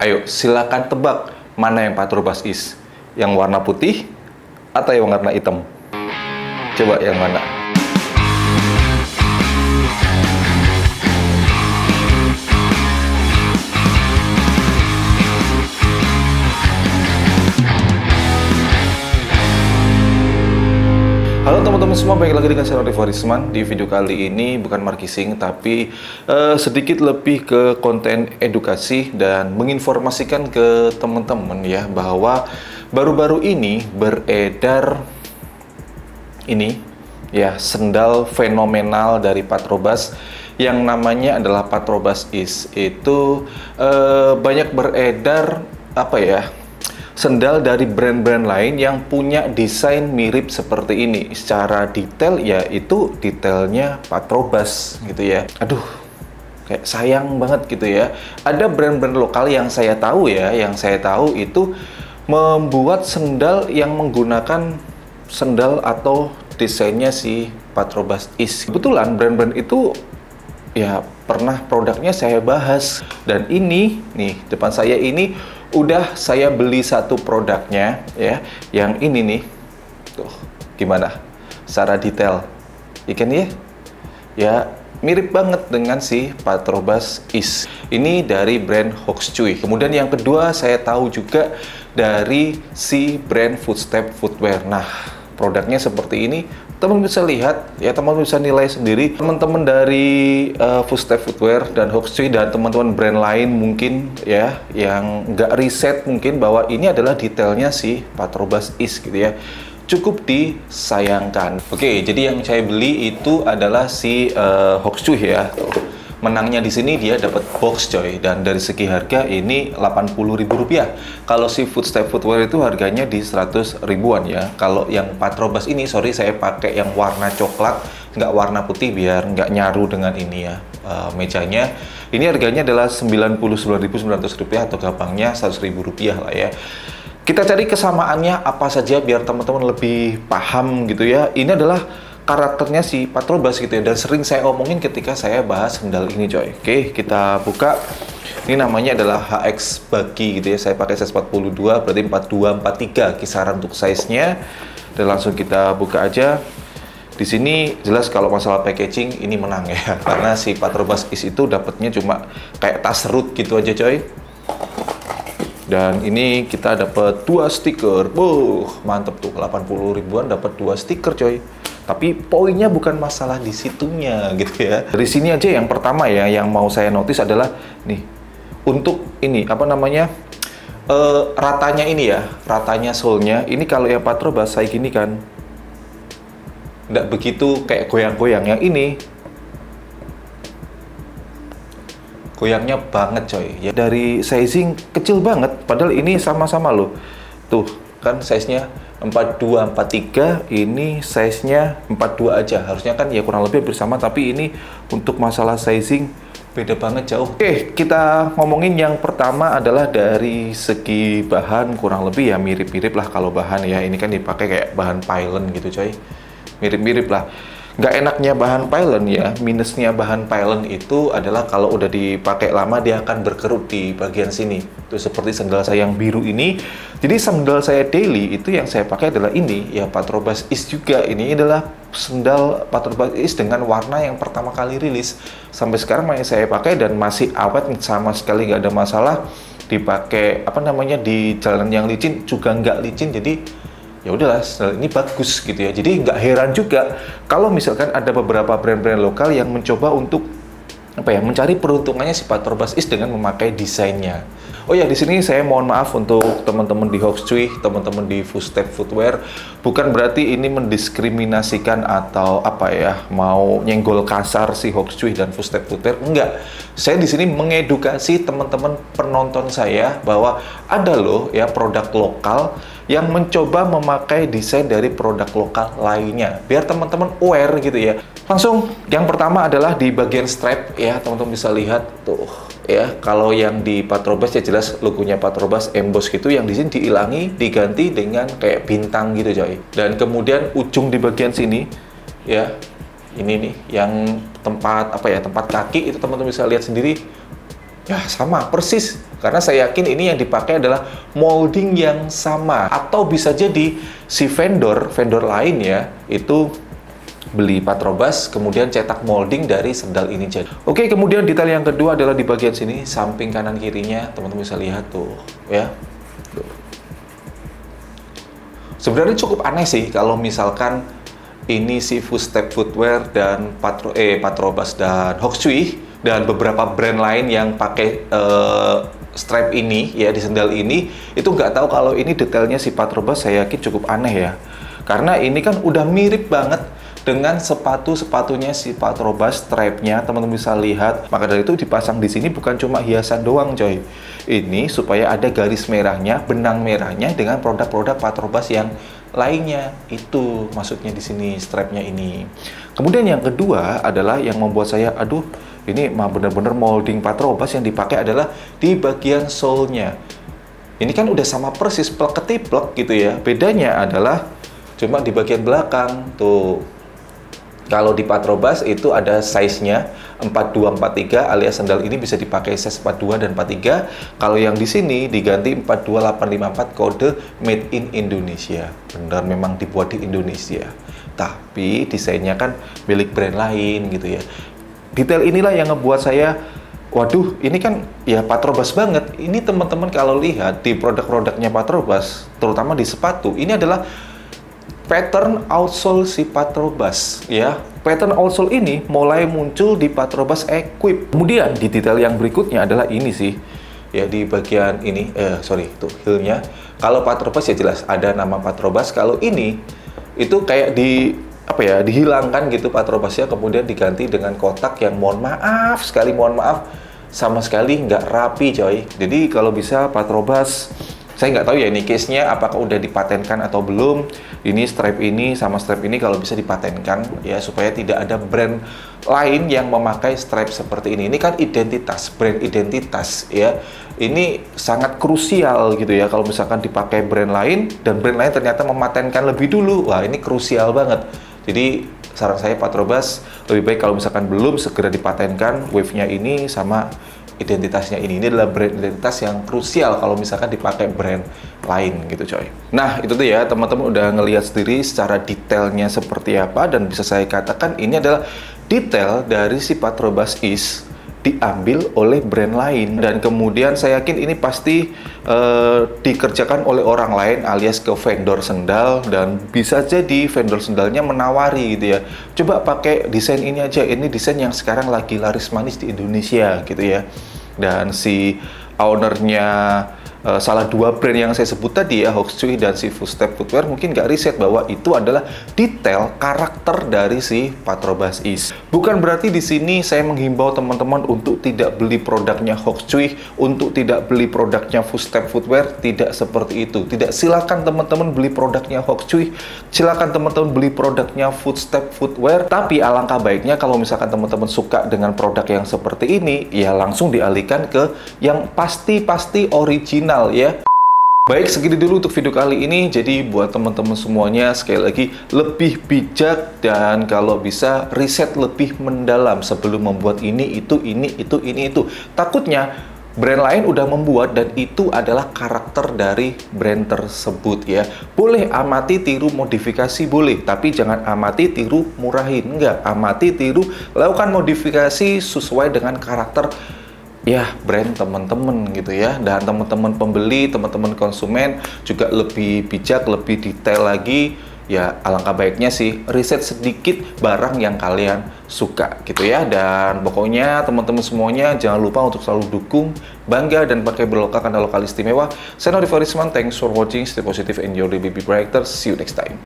Ayo, silakan tebak mana yang Patrobas Is? Yang warna putih atau yang warna hitam? Coba yang mana? Halo teman-teman semua, balik lagi dengan saya Rifo Arisman. Di video kali ini bukan marketing, tapi sedikit lebih ke konten edukasi dan menginformasikan ke teman-teman ya, bahwa baru-baru ini beredar ini ya, sendal fenomenal dari Patrobas yang namanya adalah Patrobas Is. Itu banyak beredar sendal dari brand-brand lain yang punya desain mirip seperti ini. Secara detail ya itu detailnya Patrobas gitu ya. Aduh, kayak sayang banget gitu ya. Ada brand-brand lokal yang saya tahu ya, itu membuat sendal yang menggunakan sendal atau desainnya si Patrobas Is. Kebetulan brand-brand itu ya pernah produknya saya bahas, dan ini nih depan saya ini udah saya beli satu produknya ya, yang ini nih. Tuh, gimana secara detail ikan ya mirip banget dengan si Patrobas Is. Ini dari brand Hoxchuy. Kemudian yang kedua saya tahu juga dari si brand Footstep Footwear. Nah, produknya seperti ini. Teman-teman bisa lihat ya, teman-teman bisa nilai sendiri. Teman-teman dari Footstep Footwear dan Hoxchuy dan teman-teman brand lain mungkin ya yang nggak riset mungkin bahwa ini adalah detailnya si Patrobas Is gitu ya. Cukup disayangkan. Oke, jadi yang saya beli itu adalah si Hoxchuy ya. Menangnya di sini dia dapat box coy, dan dari segi harga ini Rp80.000. Kalau si Footstep Footwear itu harganya di 100 ribuan ya. Kalau yang Patrobas ini, sorry saya pakai yang warna coklat, nggak warna putih biar nggak nyaru dengan ini ya mejanya. Ini harganya adalah Rp99.900 atau gampangnya Rp100.000 lah ya. Kita cari kesamaannya apa saja biar teman-teman lebih paham gitu ya. Ini adalah karakternya si Patrobas gitu ya, dan sering saya omongin ketika saya bahas sendal ini coy. Oke, kita buka. Ini namanya adalah HX Buggy gitu ya. Saya pakai size 42, berarti 42, 43 kisaran untuk size-nya. Dan langsung kita buka aja. Di sini jelas kalau masalah packaging ini menang ya, karena si Patrobas Is itu dapatnya cuma kayak tas root gitu aja coy. Dan ini kita dapat 2 stiker. Mantep tuh, 80 ribuan dapat 2 stiker coy. Tapi poinnya bukan masalah di situnya gitu ya. Dari sini aja yang pertama ya, yang mau saya notice adalah nih, untuk ini ratanya ini ya, ratanya sole-nya. Ini kalau yang Patrobas saya gini kan, nggak begitu kayak goyang-goyang. Yang ini goyangnya banget coy ya. Dari sizing kecil banget, padahal ini sama-sama loh. Tuh kan size-nya 42, 43, ini size-nya 42 aja. Harusnya kan ya kurang lebih bersama, tapi ini untuk masalah sizing beda banget jauh. Oke, kita ngomongin yang pertama adalah dari segi bahan, kurang lebih ya mirip-mirip lah kalau bahan ya. Ini kan dipakai kayak bahan pylon gitu coy. Mirip-mirip lah. Nggak enaknya bahan pylon ya, minusnya bahan pylon itu adalah kalau udah dipakai lama dia akan berkerut di bagian sini. Itu seperti sandal saya yang biru ini. Jadi sandal saya daily itu yang saya pakai adalah ini ya, Patrobas Is juga. Ini adalah sandal Patrobas Is dengan warna yang pertama kali rilis. Sampai sekarang masih saya pakai dan masih awet, sama sekali nggak ada masalah. Dipakai di jalan yang licin juga nggak licin, jadi ya udahlah, ini bagus gitu ya. Jadi nggak heran juga kalau misalkan ada beberapa brand-brand lokal yang mencoba untuk mencari peruntungannya si Patrobas Is dengan memakai desainnya. Oh ya, di sini saya mohon maaf untuk teman-teman di Hoxchuy, teman-teman di Footstep Footwear. Bukan berarti ini mendiskriminasikan atau mau nyenggol kasar si Hoxchuy dan Footstep Footwear. Enggak. Saya di sini mengedukasi teman-teman penonton saya bahwa ada loh ya produk lokal yang mencoba memakai desain dari produk lokal lainnya, biar teman-teman aware gitu ya. Langsung yang pertama adalah di bagian strap ya, teman-teman bisa lihat tuh ya. Kalau yang di Patrobas ya jelas logonya Patrobas emboss gitu, yang di sini diilangi diganti dengan kayak bintang gitu coy. Dan kemudian ujung di bagian sini ya, ini nih yang tempat tempat kaki itu teman-teman bisa lihat sendiri ya, sama persis Karena saya yakin ini yang dipakai adalah molding yang sama. Atau bisa jadi si vendor lain ya, itu beli Patrobas, kemudian cetak molding dari sendal ini jadi. Oke, kemudian detail yang kedua adalah di bagian sini, samping kanan kirinya, teman-teman bisa lihat tuh, ya. Tuh. Sebenarnya cukup aneh sih kalau misalkan ini si Footstep Footwear dan Patrobas dan Hogswee dan beberapa brand lain yang pakai strap ini ya di sendal ini, itu nggak tahu kalau ini detailnya si Patrobas. Saya yakin cukup aneh ya, karena ini kan udah mirip banget dengan sepatunya si Patrobas, strapnya teman-teman bisa lihat. Maka dari itu dipasang di sini bukan cuma hiasan doang coy, ini supaya ada garis merahnya, benang merahnya dengan produk-produk Patrobas yang lainnya. Itu maksudnya di sini strapnya ini. Kemudian yang kedua adalah yang membuat saya aduh, ini mah bener-bener molding Patrobas yang dipakai adalah di bagian sole-nya. Ini kan udah sama persis plek ketiplek gitu ya. Bedanya adalah cuma di bagian belakang tuh. Kalau di Patrobas itu ada size-nya 4243 alias sandal ini bisa dipakai size 42 dan 43. Kalau yang di sini diganti 42854 kode made in Indonesia. Benar memang dibuat di Indonesia. Tapi desainnya kan milik brand lain gitu ya. Detail inilah yang ngebuat saya waduh, ini kan ya Patrobas banget. Ini teman-teman kalau lihat di produk-produknya Patrobas, terutama di sepatu, ini adalah pattern outsole si Patrobas ya. Pattern outsole ini mulai muncul di Patrobas Equip. Kemudian di detail yang berikutnya adalah ini sih ya, di bagian ini tuh heel-nya. Kalau Patrobas ya jelas ada nama Patrobas. Kalau ini itu kayak dihilangkan gitu Patrobasnya, kemudian diganti dengan kotak yang mohon maaf sama sekali nggak rapi coy. Jadi kalau bisa Patrobas, saya nggak tahu ya ini case-nya apakah udah dipatenkan atau belum. Ini strap ini sama strap ini kalau bisa dipatenkan ya, supaya tidak ada brand lain yang memakai strap seperti ini. Ini kan identitas, brand identitas ya. Ini sangat krusial gitu ya kalau misalkan dipakai brand lain dan brand lain ternyata mematenkan lebih dulu. Wah, ini krusial banget. Jadi saran saya Patrobas lebih baik kalau misalkan belum segera dipatenkan wave-nya ini sama identitasnya ini. Ini adalah brand identitas yang krusial kalau misalkan dipakai brand lain gitu coy. Nah itu tuh ya, teman-teman udah ngelihat sendiri secara detailnya seperti apa, dan bisa saya katakan ini adalah detail dari si Patrobas Is diambil oleh brand lain, dan kemudian saya yakin ini pasti dikerjakan oleh orang lain alias ke vendor sendal, dan bisa jadi vendor sendalnya menawari gitu ya, coba pakai desain ini aja, ini desain yang sekarang lagi laris manis di Indonesia gitu ya. Dan si ownernya salah dua brand yang saya sebut tadi ya, Hogswee dan si Footstep Footwear, mungkin nggak riset bahwa itu adalah detail karakter dari si Patrobas Is. Bukan berarti di sini saya menghimbau teman-teman untuk tidak beli produknya Hogswee, untuk tidak beli produknya Footstep Footwear, tidak seperti itu. Tidak, silakan teman-teman beli produknya Hogswee, silakan teman-teman beli produknya Footstep Footwear. Tapi alangkah baiknya kalau misalkan teman-teman suka dengan produk yang seperti ini, ya langsung dialihkan ke yang pasti original ya. Baik, segini dulu untuk video kali ini. Jadi buat teman-teman semuanya, sekali lagi lebih bijak dan kalau bisa riset lebih mendalam sebelum membuat ini itu. Takutnya brand lain udah membuat dan itu adalah karakter dari brand tersebut ya. Boleh amati, tiru, modifikasi boleh, tapi jangan amati, tiru, murahin. Enggak, amati, tiru, lakukan modifikasi sesuai dengan karakter ya brand teman-teman gitu ya. Dan teman-teman pembeli, teman-teman konsumen juga lebih bijak, lebih detail lagi ya. Alangkah baiknya sih riset sedikit barang yang kalian suka gitu ya. Dan pokoknya teman-teman semuanya jangan lupa untuk selalu dukung, bangga dan pakai berlokal karena lokal istimewa. Saya Nori Farisman, thanks for watching, stay positive, enjoy the baby brighter, see you next time.